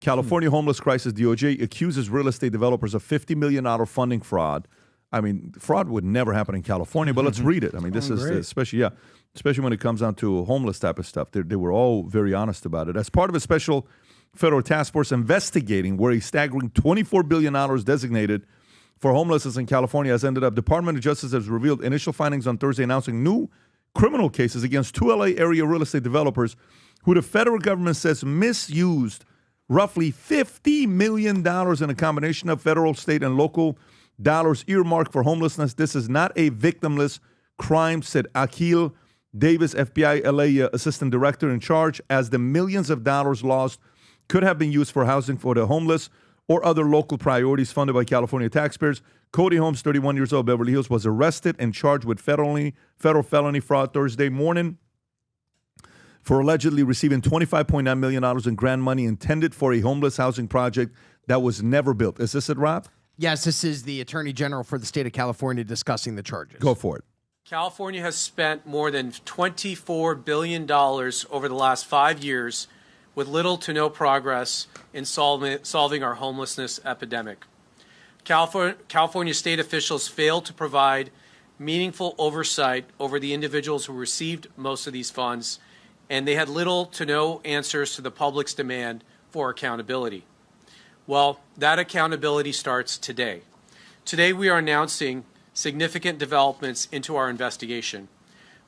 California homeless crisis, DOJ accuses real estate developers of $50 million funding fraud. I mean, fraud would never happen in California, but let's read it. I mean, this is especially when it comes down to homeless type of stuff. They were all very honest about it. As part of a special federal task force investigating where a staggering $24 billion designated for homelessness in California has ended up, Department of Justice has revealed initial findings on Thursday announcing new criminal cases against 2 LA area real estate developers who the federal government says misused roughly $50 million in a combination of federal, state, and local dollars earmarked for homelessness. This is not a victimless crime, said Akil Davis, FBI LA assistant director in charge, as the millions of dollars lost could have been used for housing for the homeless or other local priorities funded by California taxpayers. Cody Holmes, 31 years old, Beverly Hills, was arrested and charged with federal felony fraud Thursday morning for allegedly receiving $25.9 million in grant money intended for a homeless housing project that was never built. Is this it, Rob? Yes, this is the Attorney General for the state of California discussing the charges. Go for it. California has spent more than $24 billion over the last 5 years with little to no progress in solving our homelessness epidemic. California state officials failed to provide meaningful oversight over the individuals who received most of these funds, and they had little to no answers to the public's demand for accountability. Well, that accountability starts today. Today we are announcing significant developments into our investigation.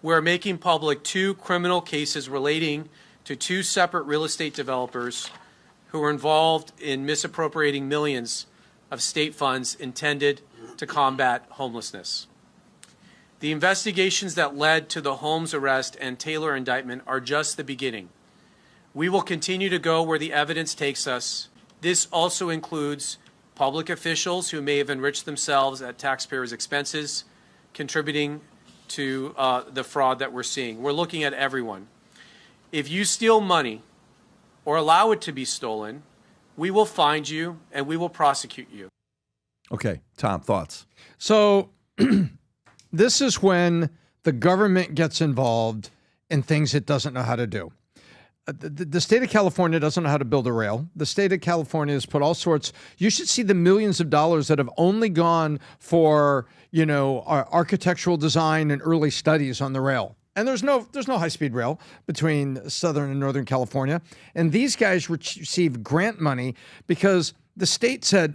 We are making public 2 criminal cases relating to 2 separate real estate developers who were involved in misappropriating millions of state funds intended to combat homelessness. The investigations that led to the Holmes arrest and Taylor indictment are just the beginning. We will continue to go where the evidence takes us. This also includes public officials who may have enriched themselves at taxpayers' expenses, contributing to the fraud that we're seeing. We're looking at everyone. If you steal money or allow it to be stolen, we will find you and we will prosecute you. Okay, Tom, thoughts? So this is when the government gets involved in things it doesn't know how to do. The state of California doesn't know how to build a rail. The state of California has put all sorts. You should see the millions of dollars that have only gone for, architectural design and early studies on the rail. And there's no high-speed rail between Southern and Northern California. And these guys received grant money because the state said,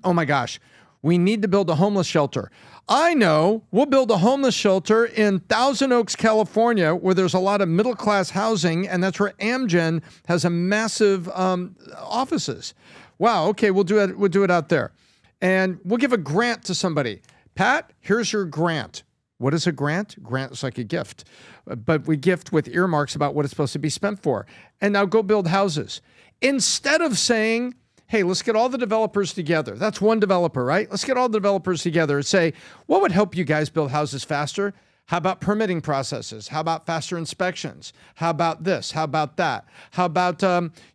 oh my gosh, we need to build a homeless shelter. I know, we'll build a homeless shelter in Thousand Oaks, California, where there's a lot of middle-class housing, and that's where Amgen has a massive offices. Wow, okay, we'll do it out there. And we'll give a grant to somebody. Pat, here's your grant. What is a grant? Grant is like a gift. But we gift with earmarks about what it's supposed to be spent for. And now go build houses. Instead of saying, hey, let's get all the developers together. That's one developer, right? Let's get all the developers together and say, what would help you guys build houses faster? How about permitting processes? How about faster inspections? How about this? How about that? How about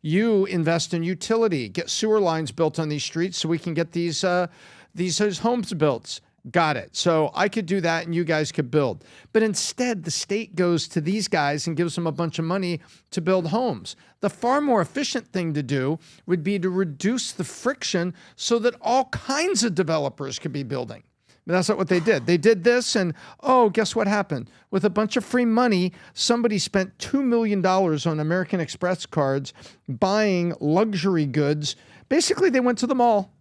you invest in utility, get sewer lines built on these streets so we can get these homes built? Got it. So I could do that and you guys could build. But instead, the state goes to these guys and gives them a bunch of money to build homes. The far more efficient thing to do would be to reduce the friction so that all kinds of developers could be building. But that's not what they did. They did this and, oh, guess what happened? With a bunch of free money, somebody spent $2 million on American Express cards buying luxury goods. Basically, they went to the mall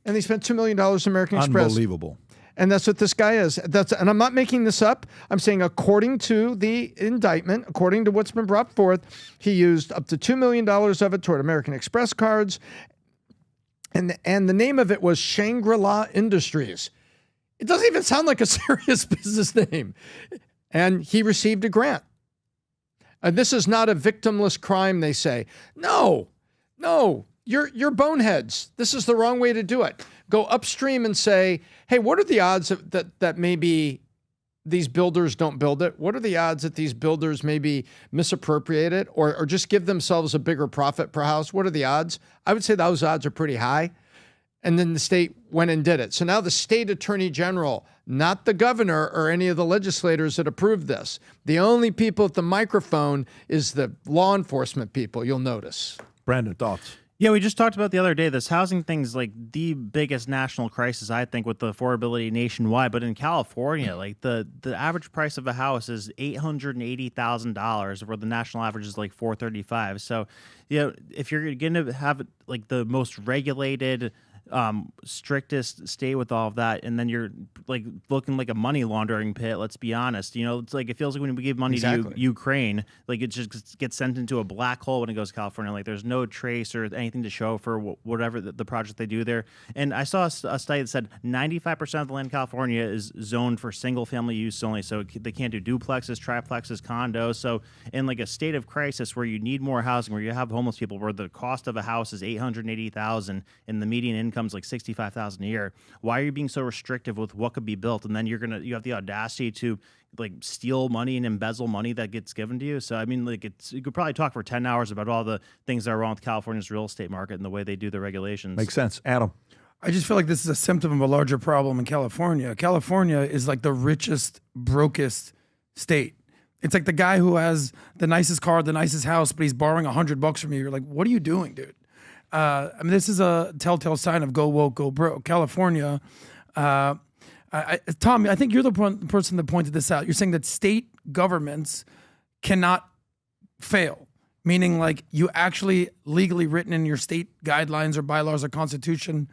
and they spent $2 million on American Express. Unbelievable. And that's what this guy is. And I'm not making this up. I'm saying according to the indictment, according to what's been brought forth, he used up to $2 million of it toward American Express cards. And the name of it was Shangri-La Industries. It doesn't even sound like a serious business name. And he received a grant. And this is not a victimless crime, they say. No. You're boneheads. This is the wrong way to do it. Go upstream and say, hey, what are the odds that maybe these builders don't build it? What are the odds that these builders maybe misappropriate it or just give themselves a bigger profit per house? What are the odds? I would say those odds are pretty high. And then the state went and did it. So now the state attorney general, not the governor or any of the legislators that approved this. The only people at the microphone is the law enforcement people, you'll notice. Brandon, thoughts? Yeah, we just talked about the other day. This housing thing's like the biggest national crisis, I think, with the affordability nationwide. But in California, like the average price of a house is $880,000, where the national average is like $435,000. So, if you're going to have like the most regulated, strictest state with all of that, and then you're like looking like a money laundering pit, let's be honest. It's like it feels like when we give money to Ukraine, like it just gets sent into a black hole when it goes to California. Like there's no trace or anything to show for whatever the project they do there. And I saw a study that said 95% of the land in California is zoned for single family use only, so they can't do duplexes, triplexes, condos. So in like a state of crisis where you need more housing, where you have homeless people, where the cost of a house is $880,000 and the median income is like $65,000 a year, why are you being so restrictive with what could be built? And then you have the audacity to like steal money and embezzle money that gets given to you. So I mean, like you could probably talk for 10 hours about all the things that are wrong with California's real estate market and the way they do the regulations. Makes sense. Adam. I just feel like this is a symptom of a larger problem in California. California is like the richest, brokest state. It's like the guy who has the nicest car, the nicest house, but he's borrowing $100 from you. You're like, what are you doing, dude? I mean, this is a telltale sign of go woke, go broke. California, Tom, I think you're the person that pointed this out. You're saying that state governments cannot fail, meaning like you actually legally written in your state guidelines or bylaws or constitution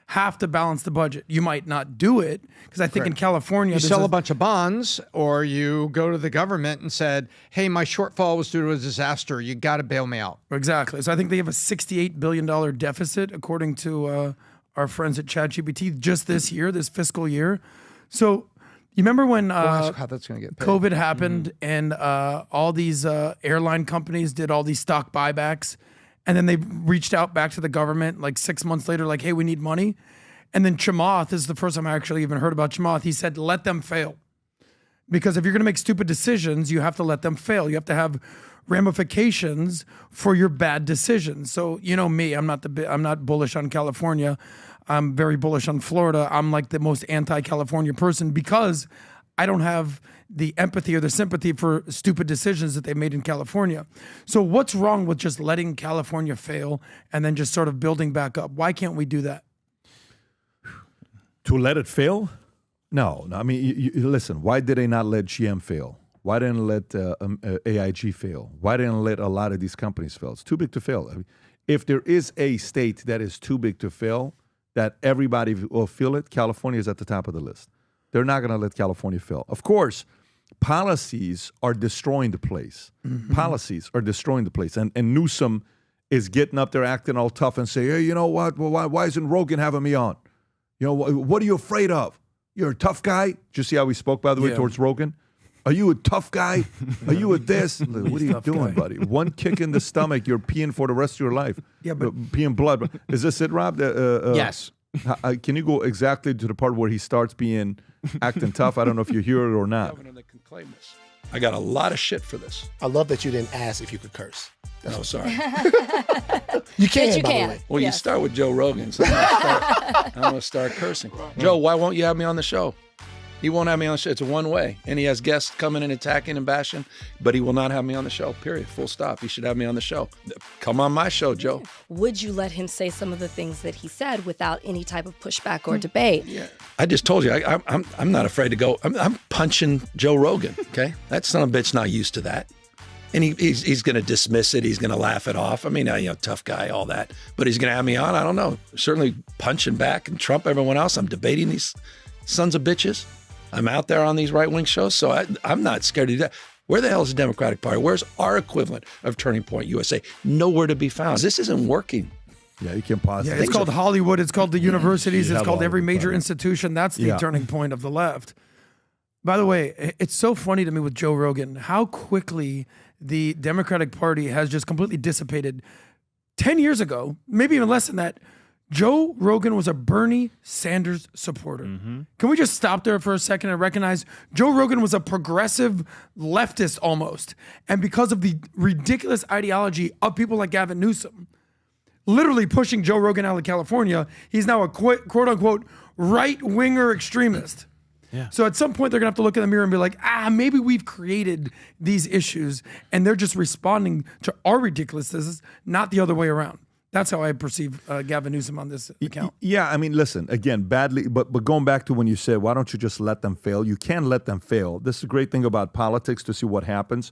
have to balance the budget. You might not do it because I think in California you sell a bunch of bonds, or you go to the government and said, hey, my shortfall was due to a disaster. You got to bail me out. Exactly. So I think they have a $68 billion deficit, according to our friends at ChatGPT, just this year, this fiscal year. So you remember when how that's going to get paid. COVID happened and all these airline companies did all these stock buybacks, and then they reached out back to the government like 6 months later, like, hey, we need money. And then Chamath, this is the first time I actually even heard about Chamath, he said, let them fail. Because if you're going to make stupid decisions, you have to let them fail. You have to have ramifications for your bad decisions. So, you know me, I'm not bullish on California. I'm very bullish on Florida. I'm like the most anti-California person because I don't have the empathy or the sympathy for stupid decisions that they made in California. So what's wrong with just letting California fail and then just sort of building back up? Why can't we do that? To let it fail? No. I mean, you listen, why did they not let GM fail? Why didn't let AIG fail? Why didn't let a lot of these companies fail? It's too big to fail. I mean, if there is a state that is too big to fail, that everybody will feel it, California is at the top of the list. They're not going to let California fail. Of course, policies are destroying the place. Mm-hmm. Policies are destroying the place. And Newsom is getting up there acting all tough and say, hey, you know what? Well, why isn't Rogan having me on? You know, what are you afraid of? You're a tough guy? Did you see how we spoke, by the way, towards Rogan? Are you a tough guy? Are you a this? What are you doing, buddy? One kick in the stomach, you're peeing for the rest of your life. Yeah, but peeing blood. Is this it, Rob? Yes. Can you go exactly to the part where he starts acting tough? I don't know if you hear it or not. Governor that can claim this. I got a lot of shit for this. I love that you didn't ask if you could curse. No, sorry. You can, you by can. the way. Well, you start with Joe Rogan, so I'm going to start cursing. Joe, why won't you have me on the show? He won't have me on the show. It's a one way. And he has guests coming and attacking and bashing, but he will not have me on the show, period. Full stop. He should have me on the show. Come on my show, Joe. Would you let him say some of the things that he said without any type of pushback or debate? Yeah. I just told you, I'm not afraid to go. I'm punching Joe Rogan, okay? That son of a bitch not used to that. And he's going to dismiss it. He's going to laugh it off. I mean, tough guy, all that. But he's going to have me on. I don't know. Certainly punching back and Trump, everyone else. I'm debating these sons of bitches. I'm out there on these right-wing shows, so I'm not scared to do that. Where the hell is the Democratic Party? Where's our equivalent of Turning Point USA? Nowhere to be found. This isn't working. Yeah, you can pause. Yeah, it's called Hollywood. It's called the universities. It's called every major institution. That's the turning point of the left. By the way, it's so funny to me with Joe Rogan, how quickly the Democratic Party has just completely dissipated. 10 years ago, maybe even less than that, Joe Rogan was a Bernie Sanders supporter. Mm-hmm. Can we just stop there for a second and recognize Joe Rogan was a progressive leftist almost. And because of the ridiculous ideology of people like Gavin Newsom, literally pushing Joe Rogan out of California, he's now a quote unquote right-winger extremist. Yeah. So at some point they're gonna have to look in the mirror and be like, maybe we've created these issues and they're just responding to our ridiculousness, not the other way around. That's how I perceive Gavin Newsom on this account. Yeah, I mean, listen, again, badly, but going back to when you said, why don't you just let them fail? You can let them fail. This is a great thing about politics, to see what happens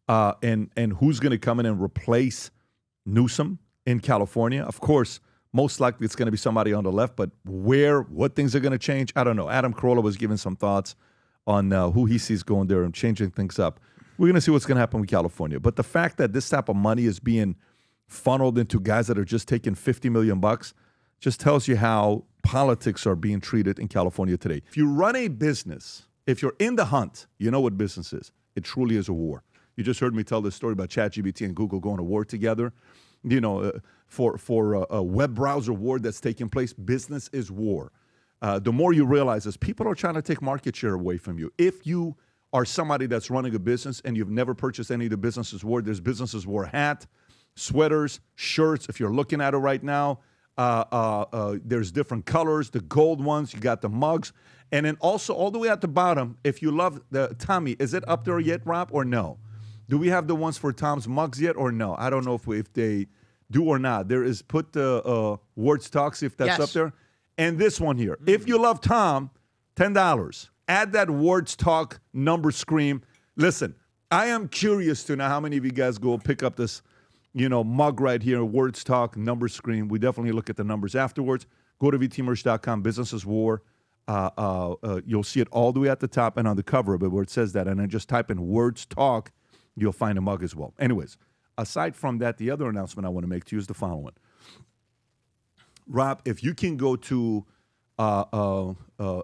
and who's going to come in and replace Newsom in California. Of course, most likely it's going to be somebody on the left, but what things are going to change, I don't know. Adam Carolla was giving some thoughts on who he sees going there and changing things up. We're going to see what's going to happen with California. But the fact that this type of money is being funneled into guys that are just taking $50 million just tells you how politics are being treated in California today. If you run a business, if you're in the hunt, you know what business is. It truly is a war. You just heard me tell this story about ChatGPT and Google going to war together. You know, for a web browser war that's taking place, business is war. The more you realize is people are trying to take market share away from you. If you are somebody that's running a business and you've never purchased any of the businesses war, there's businesses war hat, sweaters, shirts. If you're looking at it right now, there's different colors, the gold ones, you got the mugs. And then also all the way at the bottom, if you love the Tommy, is it up there yet, Rob, or no? Do we have the ones for Tom's mugs yet or no? I don't know if they do or not. There is, put the Words Talks, if that's up there. And this one here. If you love Tom, $10. Add that Words Talk number scream. Listen, I am curious to know how many of you guys go pick up this, mug right here, Words Talk number scream. We definitely look at the numbers afterwards. Go to vtmerch.com, Business is War. You'll see it all the way at the top and on the cover of it where it says that. And then just type in Words Talk. You'll find a mug as well. Anyways, aside from that, the other announcement I want to make to you is the following. Rob, if you can go to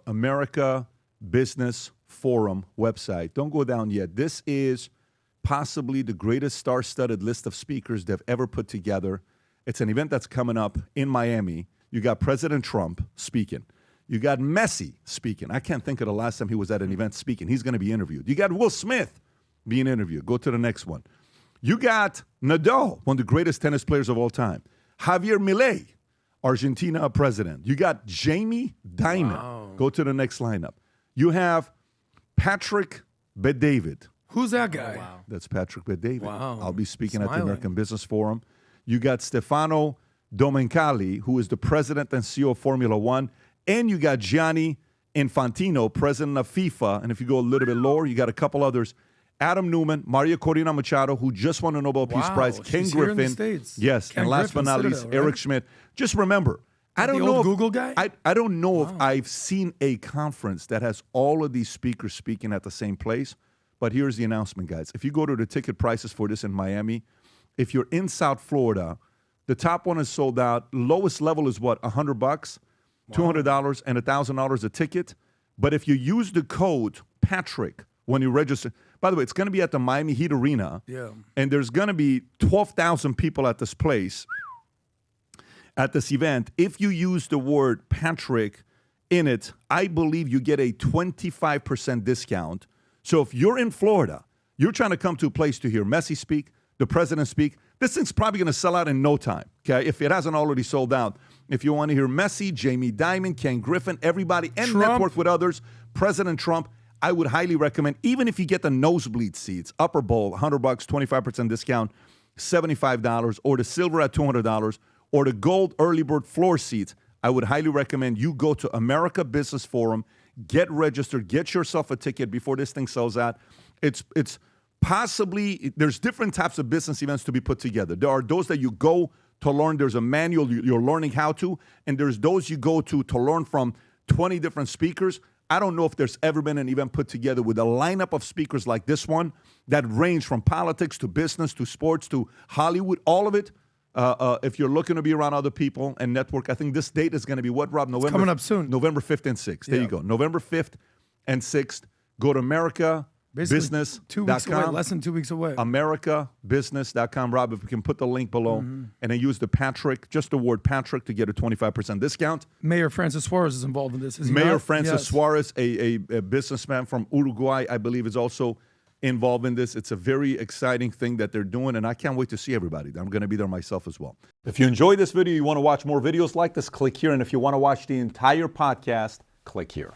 America Business Forum website, don't go down yet. This is possibly the greatest star-studded list of speakers they've ever put together. It's an event that's coming up in Miami. You got President Trump speaking. You got Messi speaking. I can't think of the last time he was at an event speaking. He's going to be interviewed. You got Will Smith being interviewed. Go to the next one. You got Nadal, one of the greatest tennis players of all time. Javier Milei, Argentina president. You got Jamie Dimon. Wow. Go to the next lineup. You have Patrick Bet-David. Who's that guy? Oh, wow. That's Patrick Bet-David. Wow. I'll be speaking at the American Business Forum. You got Stefano Domenicali, who is the president and CEO of Formula One. And you got Gianni Infantino, president of FIFA. And if you go a little bit lower, you got a couple others. Adam Newman, Maria Corina Machado, who just won a Nobel Peace Prize. Ken Griffin. Here in the States. Yes. Ken and last Griffin, but not least, Citadel, right? Eric Schmidt. Just remember, I don't the know old if, Google guy? I don't know if I've seen a conference that has all of these speakers speaking at the same place. But here's the announcement, guys. If you go to the ticket prices for this in Miami, if you're in South Florida, the top one is sold out. Lowest level is what, $100, $200, and $1,000 a ticket. But if you use the code Patrick when you register, by the way, it's going to be at the Miami Heat Arena. Yeah. And there's going to be 12,000 people at this place, at this event. If you use the word Patrick in it, I believe you get a 25% discount. So if you're in Florida, you're trying to come to a place to hear Messi speak, the president speak, this thing's probably going to sell out in no time, okay, if it hasn't already sold out. If you want to hear Messi, Jamie Dimon, Ken Griffin, everybody, and Trump. network with others, President Trump, I would highly recommend, even if you get the nosebleed seats, upper bowl, $100, 25% discount, $75, or the silver at $200, or the gold early bird floor seats, I would highly recommend you go to America Business Forum, get registered, get yourself a ticket before this thing sells out. It's possibly, there's different types of business events to be put together. There are those that you go to learn, there's a manual you're learning how to, and there's those you go to learn from 20 different speakers. I don't know if there's ever been an event put together with a lineup of speakers like this one that range from politics to business to sports to Hollywood, all of it. If you're looking to be around other people and network, I think this date is going to be what, Rob? November, coming up soon. November 5th and 6th. There you go. November 5th and 6th. Go to AmericaBusiness.com. 2 weeks away, less than 2 weeks away. AmericaBusiness.com. Rob, if we can put the link below and then use the Patrick, just the word Patrick to get a 25% discount. Mayor Francis Suarez is involved in this. Is he Mayor not? Francis Suarez, a businessman from Uruguay, I believe, is also involved in this. It's a very exciting thing that they're doing, and I can't wait to see everybody. I'm going to be there myself as well. If you enjoyed this video, you want to watch more videos like this, click here. And if you want to watch the entire podcast, click here.